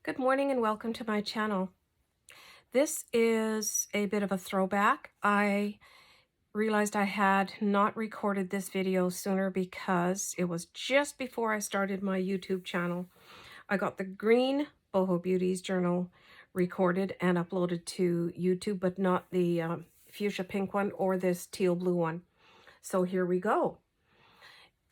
Good morning and welcome to my channel. This is a bit of a throwback. I realized I had not recorded this video sooner because it was just before I started my YouTube channel. I got the green Boho Beauties journal recorded and uploaded to YouTube, but not the fuchsia pink one or this teal blue one. So here we go.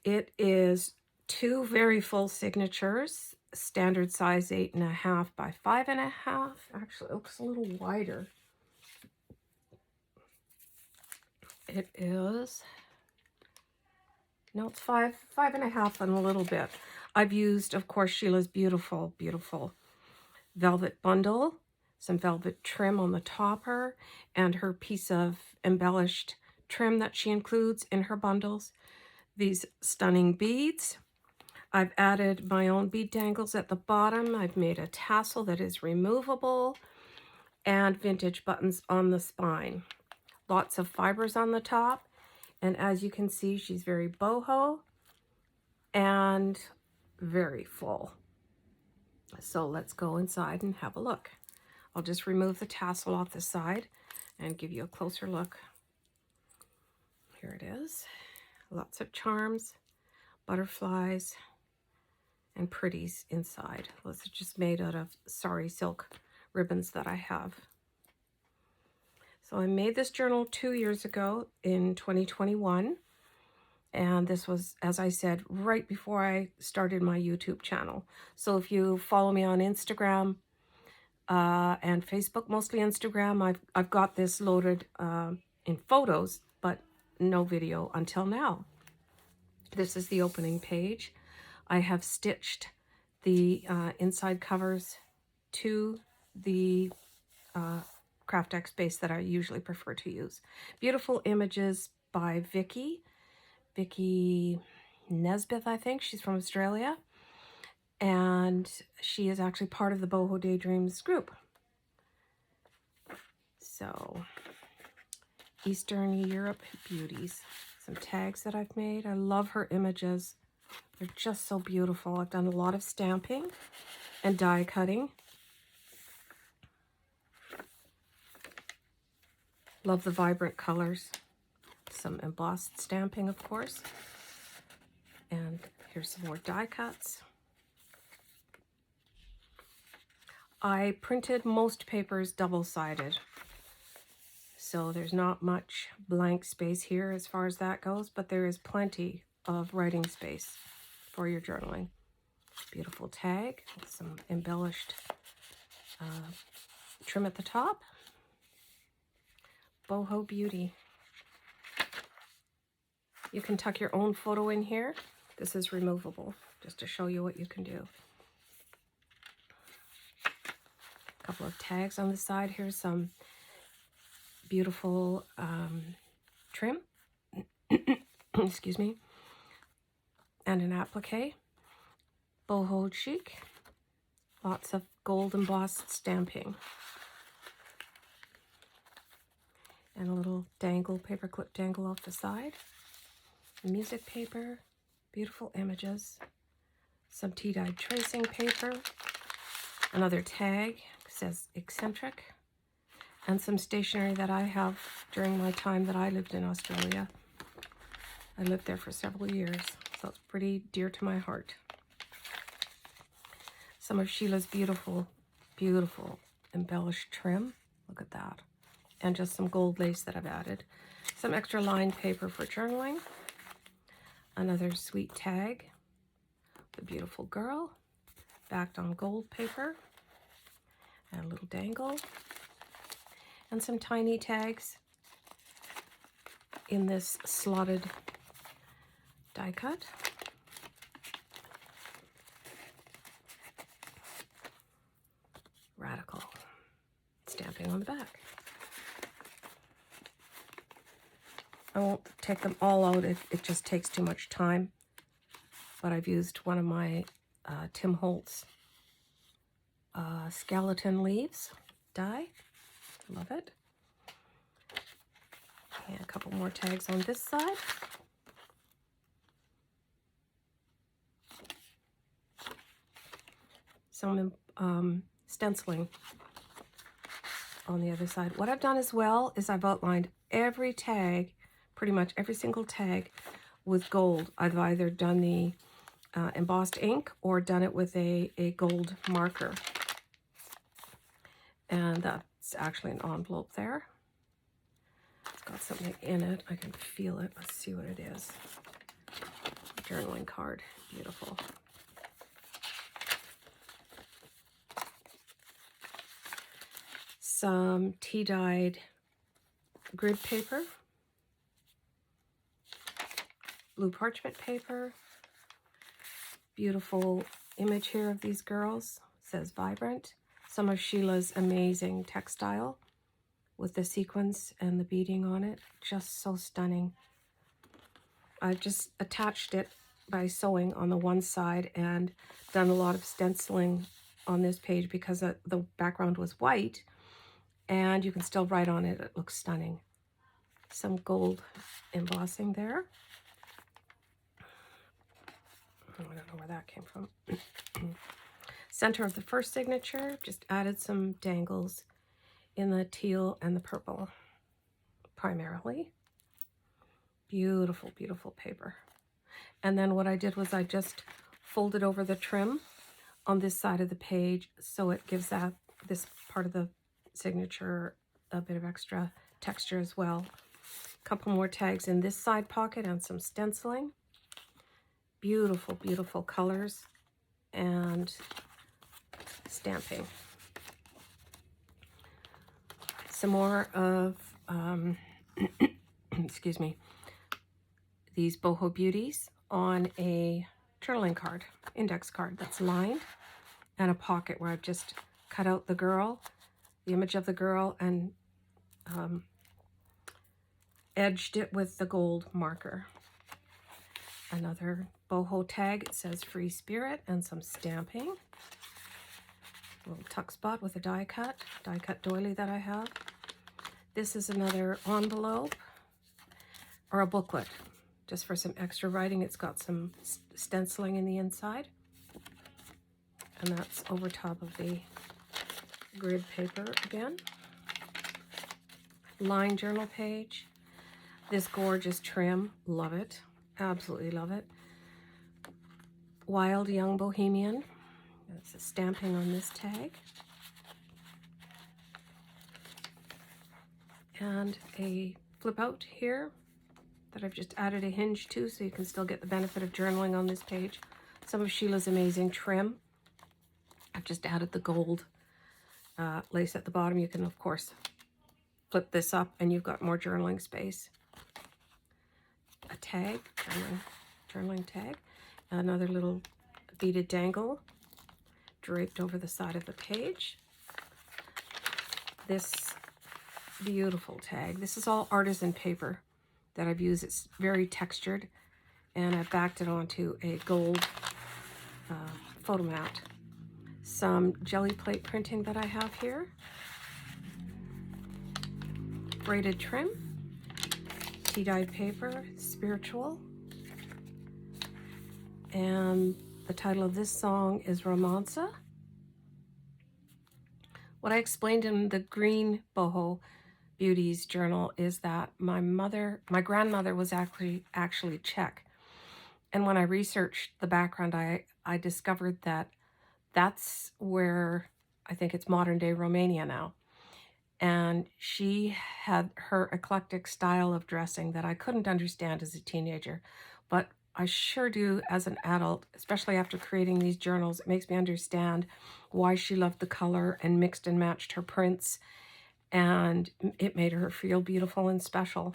It is two very full signatures, standard size 8.5 by 5.5. Actually, it looks a little wider. It is, no, it's 5.5 and a little bit. I've used, of course, Sheila's beautiful, beautiful velvet bundle, some velvet trim on the topper, and her piece of embellished trim that she includes in her bundles. These stunning beads. I've added my own bead dangles at the bottom. I've made a tassel that is removable and vintage buttons on the spine. Lots of fibers on the top. And as you can see, she's very boho and very full. So let's go inside and have a look. I'll just remove the tassel off the side and give you a closer look. Here it is. Lots of charms, butterflies, and pretties inside. This is just made out of sari silk ribbons that I have. So I made this journal 2 years ago in 2021. And this was, as I said, right before I started my YouTube channel. So if you follow me on Instagram and Facebook, mostly Instagram, I've got this loaded in photos, but no video until now. This is the opening page. I have stitched the inside covers to the Craft X base that I usually prefer to use. Beautiful images by Vicky Nesbitt, I think. She's from Australia. And she is actually part of the Boho Daydreams group. So, Eastern Europe Beauties. Some tags that I've made. I love her images. They're just so beautiful. I've done a lot of stamping and die cutting. Love the vibrant colors. Some embossed stamping, of course. And here's some more die cuts. I printed most papers double-sided. So there's not much blank space here as far as that goes, but there is plenty of writing space for your journaling. Beautiful tag with some embellished trim at the top. Boho Beauty. You can tuck your own photo in here. This is removable, just to show you what you can do. A couple of tags on the side. Here's some beautiful trim. Excuse me. And an applique. Boho chic. Lots of gold embossed stamping. And a little dangle, paperclip dangle off the side. Music paper, beautiful images. Some tea-dyed tracing paper. Another tag, says eccentric. And some stationery that I have during my time that I lived in Australia. I lived there for several years, so it's pretty dear to my heart. Some of Sheila's beautiful, beautiful embellished trim. Look at that. And just some gold lace that I've added. Some extra lined paper for journaling. Another sweet tag. The beautiful girl. Backed on gold paper. And a little dangle. And some tiny tags in this slotted die cut. Radical stamping on the back. I won't take them all out if it just takes too much time, but I've used one of my Tim Holtz skeleton leaves die. Love it. And a couple more tags on this side. some stenciling on the other side. What I've done as well is I've outlined every tag, pretty much every single tag, with gold. I've either done the embossed ink or done it with a gold marker. And that's actually an envelope there. It's got something in it. I can feel it. Let's see what it is. Journaling card. Beautiful. Some tea-dyed grid paper. Blue parchment paper. Beautiful image here of these girls. It says vibrant. Some of Sheila's amazing textile with the sequins and the beading on it. Just so stunning. I've just attached it by sewing on the one side and done a lot of stenciling on this page because the background was white and you can still write on it. It looks stunning. Some gold embossing there. I don't know where that came from. Center of the first signature, just added some dangles in the teal and the purple primarily. Beautiful, beautiful paper. And then what I did was I just folded over the trim on this side of the page so it gives this part of the signature a bit of extra texture as well. A couple more tags in this side pocket and some stenciling. Beautiful, beautiful colors and stamping. Some more of, excuse me, these Boho Beauties on a journaling card, index card that's lined, and a pocket where I've just cut out the girl, the image of the girl, and edged it with the gold marker. Another boho tag, it says Free Spirit, and some stamping. A little tuck spot with a die cut doily that I have. This is another envelope, or a booklet, just for some extra writing. It's got some stenciling in the inside. And that's over top of the grid paper again. Line journal page. This gorgeous trim, love it. Absolutely love it. Wild Young Bohemian. That's a stamping on this tag. And a flip out here that I've just added a hinge to so you can still get the benefit of journaling on this page. Some of Sheila's amazing trim. I've just added the gold lace at the bottom. You can, of course, flip this up and you've got more journaling space. A tag, journaling tag. Another little beaded dangle draped over the side of the page. This beautiful tag. This is all artisan paper that I've used. It's very textured, and I've backed it onto a gold photo mat. Some jelly plate printing that I have here. Braided trim. Tea-dyed paper, Spiritual. And the title of this song is Romanza. What I explained in the green Boho Beauties journal is that my grandmother was actually Czech. And when I researched the background, I discovered that that's where I think it's modern day Romania now. And she had her eclectic style of dressing that I couldn't understand as a teenager, but I sure do as an adult, especially after creating these journals. It makes me understand why she loved the color and mixed and matched her prints, and it made her feel beautiful and special.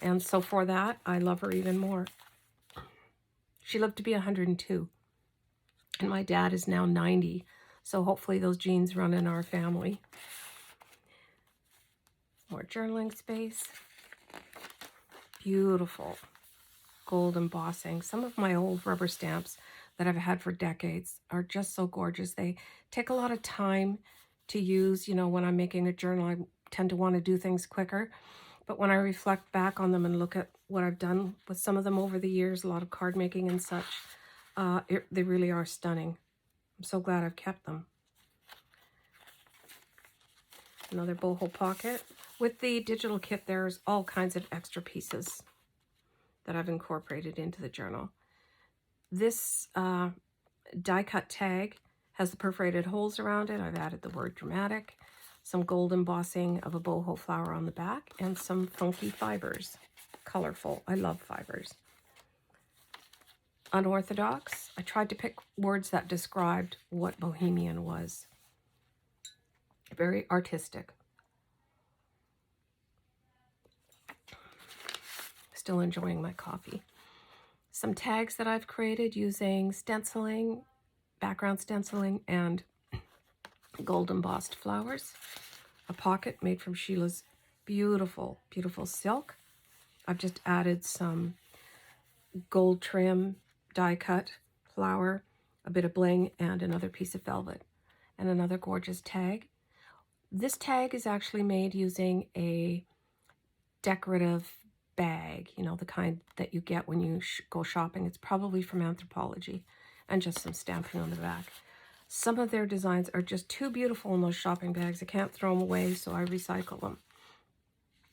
And so for that, I love her even more. She lived to be 102, and my dad is now 90, so hopefully those genes run in our family. More journaling space. Beautiful gold embossing. Some of my old rubber stamps that I've had for decades are just so gorgeous. They take a lot of time to use. You know, when I'm making a journal, I tend to want to do things quicker. But when I reflect back on them and look at what I've done with some of them over the years, a lot of card making and such, they really are stunning. I'm so glad I've kept them. Another boho pocket. With the digital kit, there's all kinds of extra pieces that I've incorporated into the journal. This die cut tag has the perforated holes around it. I've added the word dramatic, some gold embossing of a boho flower on the back, and some funky fibers. Colorful. I love fibers. Unorthodox. I tried to pick words that described what bohemian was. Very artistic. Still enjoying my coffee. Some tags that I've created using stenciling, background stenciling, and gold embossed flowers. A pocket made from Sheila's beautiful, beautiful silk. I've just added some gold trim, die cut flower, a bit of bling, and another piece of velvet, and another gorgeous tag. This tag is actually made using a decorative bag, you know, the kind that you get when you go shopping. It's probably from Anthropology, and just some stamping on the back. Some of their designs are just too beautiful in those shopping bags. I can't throw them away, so I recycle them.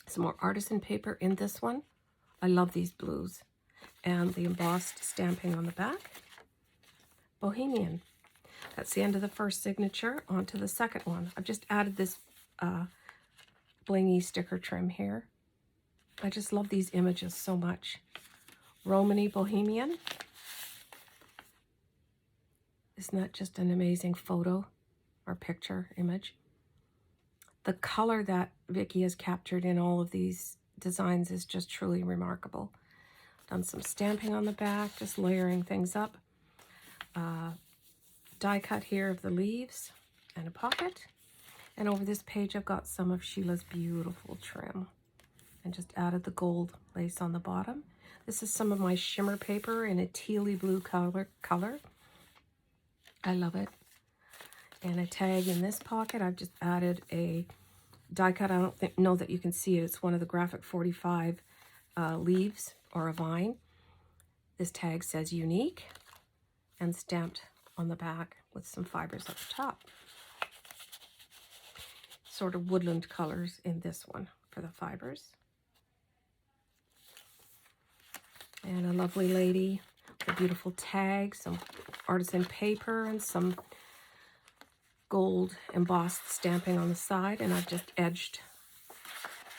Some more artisan paper in this one. I love these blues. And the embossed stamping on the back. Bohemian. That's the end of the first signature. On to the second one. I've just added this blingy sticker trim here. I just love these images so much. Romany Bohemian. Isn't that just an amazing photo or picture image? The color that Vicky has captured in all of these designs is just truly remarkable. Done some stamping on the back, just layering things up. Die cut here of the leaves and a pocket. And over this page I've got some of Sheila's beautiful trim. And just added the gold lace on the bottom. This is some of my shimmer paper in a tealy blue color. I love it. And a tag in this pocket. I've just added a die cut. I don't know that you can see it. It's one of the Graphic 45 leaves or a vine. This tag says unique and stamped on the back with some fibers at the top. Sort of woodland colors in this one for the fibers. And a lovely lady with a beautiful tag, some artisan paper, and some gold embossed stamping on the side. And I've just edged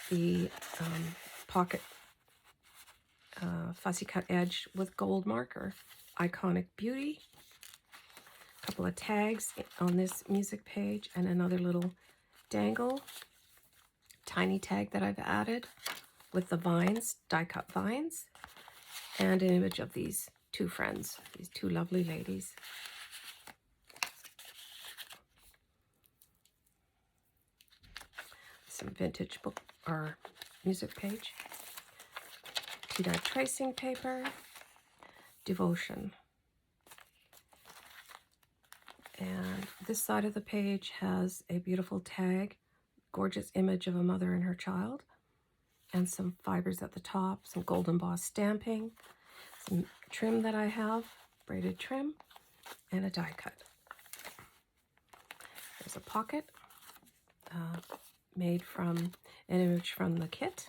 the pocket fussy cut edge with gold marker. Iconic Beauty. A couple of tags on this music page, and another little dangle. Tiny tag that I've added with the vines, die cut vines. And an image of these two friends, these two lovely ladies. Some vintage book or music page. Tea-dye tracing paper. Devotion. And this side of the page has a beautiful tag, gorgeous image of a mother and her child. And some fibers at the top, some gold embossed stamping, some trim that I have, braided trim, and a die cut. There's a pocket made from an image from the kit,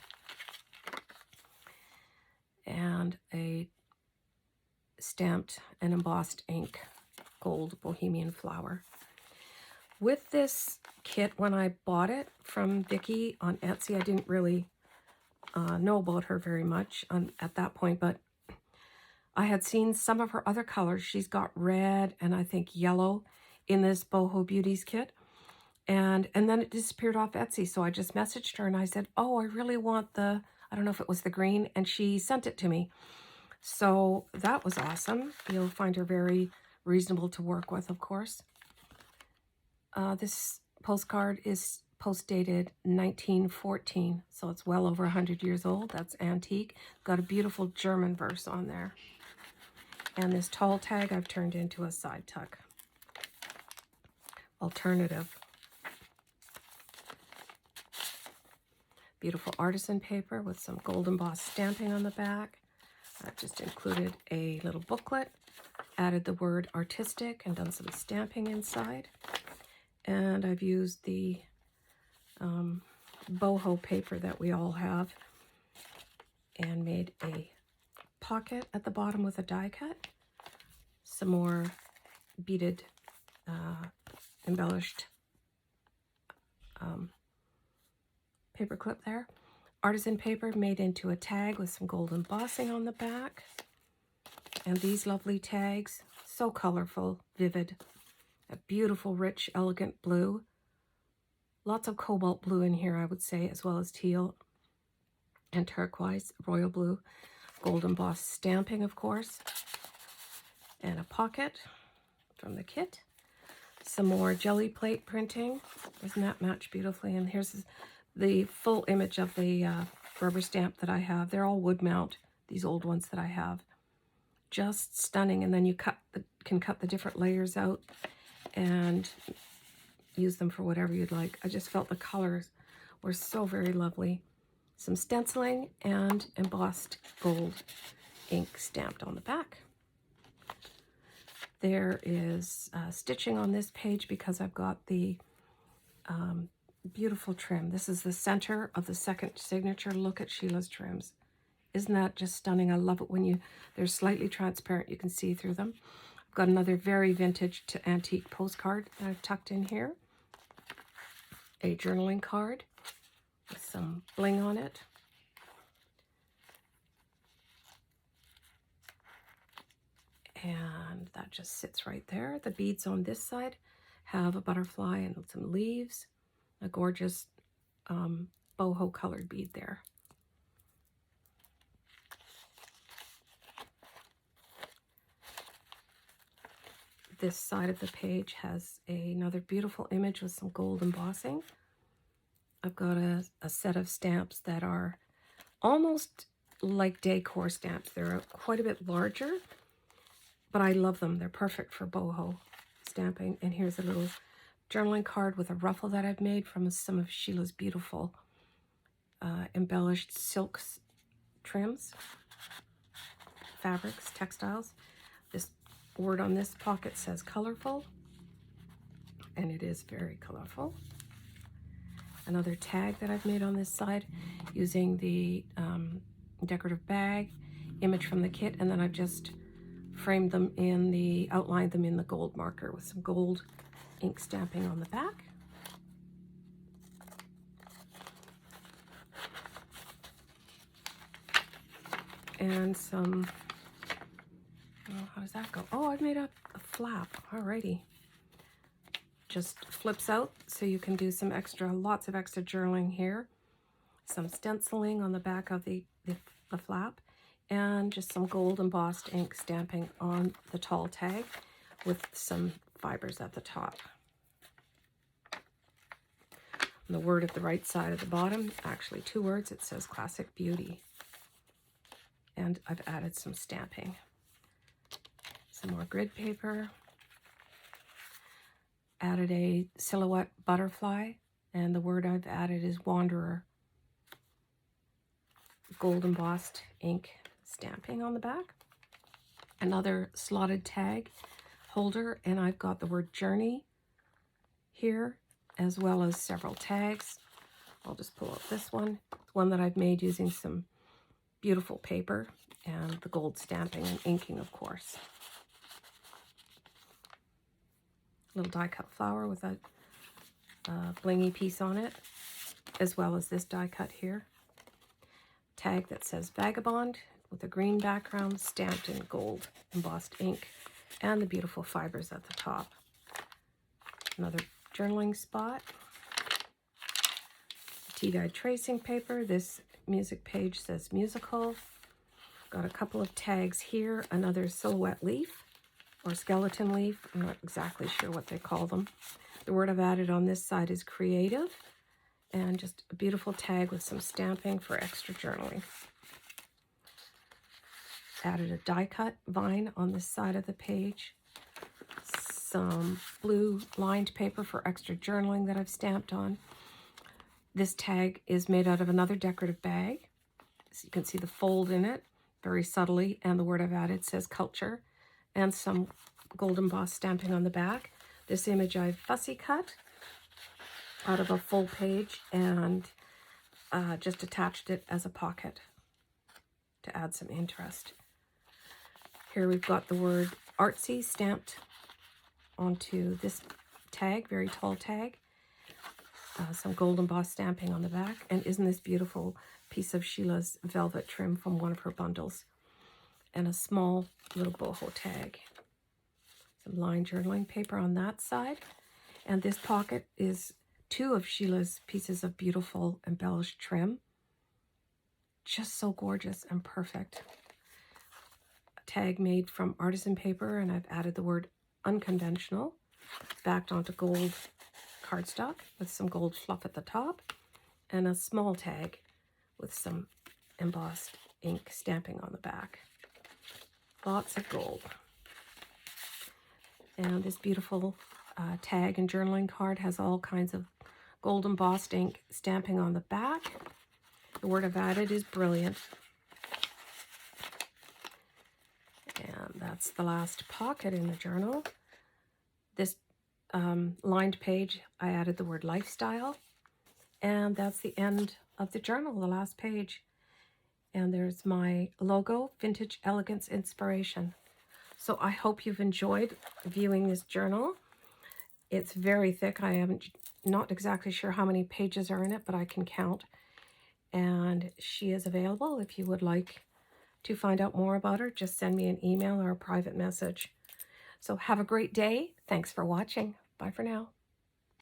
and a stamped and embossed ink gold bohemian flower. With this kit, when I bought it from Vicky on Etsy, I didn't really know about her very much at that point, but I had seen some of her other colors. She's got red and I think yellow in this Boho Beauties kit, and then it disappeared off Etsy. So I just messaged her and I said, oh, I really want the, I don't know if it was the green, and she sent it to me. So that was awesome. You'll find her very reasonable to work with, of course. This postcard is post-dated 1914, so it's well over 100 years old. That's antique. Got a beautiful German verse on there. And this tall tag I've turned into a side tuck. Alternative. Beautiful artisan paper with some gold embossed stamping on the back. I've just included a little booklet added the word artistic and done some stamping inside. And I've used the boho paper that we all have and made a pocket at the bottom with a die cut. Some more beaded, embellished paper clip there. Artisan paper made into a tag with some gold embossing on the back. And these lovely tags, so colorful, vivid. A beautiful, rich, elegant blue. Lots of cobalt blue in here, I would say, as well as teal and turquoise, royal blue. Gold embossed stamping, of course. And a pocket from the kit. Some more jelly plate printing. Doesn't that match beautifully? And here's the full image of the rubber stamp that I have. They're all wood mount, these old ones that I have. Just stunning. And then you can cut the different layers out and use them for whatever you'd like. I just felt the colors were so very lovely. Some stenciling and embossed gold ink stamped on the back. There is stitching on this page because I've got the beautiful trim. This is the center of the second signature. Look at Sheila's trims. Isn't that just stunning? I love it when they're slightly transparent. You can see through them. I've got another very vintage to antique postcard that I've tucked in here. A journaling card with some bling on it. And that just sits right there. The beads on this side have a butterfly and some leaves. A gorgeous boho colored bead there. This side of the page has another beautiful image with some gold embossing. I've got a set of stamps that are almost like decor stamps. They're quite a bit larger, but I love them. They're perfect for boho stamping. And here's a little journaling card with a ruffle that I've made from some of Sheila's beautiful embellished silks trims, fabrics, textiles. This word on this pocket says colorful, and it is very colorful. Another tag that I've made on this side using the decorative bag image from the kit, and then I've just framed them outlined them in the gold marker with some gold ink stamping on the back. And some, how does that go? Oh, I've made a flap. Alrighty. Just flips out so you can do some lots of extra journaling here. Some stenciling on the back of the flap, and just some gold embossed ink stamping on the tall tag with some fibers at the top. And the word at the right side of the bottom, actually two words, it says Classic Beauty. And I've added some stamping. Some more grid paper. Added a silhouette butterfly, and the word I've added is Wanderer. Gold embossed ink stamping on the back. Another slotted tag holder, and I've got the word Journey here, as well as several tags. I'll just pull out this one. It's one that I've made using some beautiful paper and the gold stamping and inking, of course. Little die cut flower with a blingy piece on it, as well as this die cut here. Tag that says Vagabond with a green background stamped in gold embossed ink, and the beautiful fibers at the top. Another journaling spot. Tea-dyed tracing paper. This music page says musical. Got a couple of tags here. Another silhouette leaf or skeleton leaf. I'm not exactly sure what they call them. The word I've added on this side is creative, and just a beautiful tag with some stamping for extra journaling. Added a die cut vine on this side of the page. Some blue lined paper for extra journaling that I've stamped on. This tag is made out of another decorative bag. So you can see the fold in it very subtly, and the word I've added says culture, and some gold embossed stamping on the back. This image I fussy cut out of a full page and just attached it as a pocket to add some interest. Here we've got the word artsy stamped onto this tag, very tall tag. Some gold embossed stamping on the back. And isn't this beautiful piece of Sheila's velvet trim from one of her bundles? And a small little boho tag. Some lined journaling paper on that side. And this pocket is 2 of Sheila's pieces of beautiful embellished trim. Just so gorgeous and perfect. A tag made from artisan paper, and I've added the word unconventional, backed onto gold cardstock with some gold fluff at the top, and a small tag with some embossed ink stamping on the back. Lots of gold. And this beautiful tag and journaling card has all kinds of gold embossed ink stamping on the back. The word I've added is brilliant. And that's the last pocket in the journal. This lined page, I added the word lifestyle. And that's the end of the journal, the last page. And there's my logo, Vintage Elegance Inspiration. So I hope you've enjoyed viewing this journal. It's very thick. I am not exactly sure how many pages are in it, but I can count. And she is available if you would like to find out more about her. Just send me an email or a private message. So have a great day. Thanks for watching. Bye for now.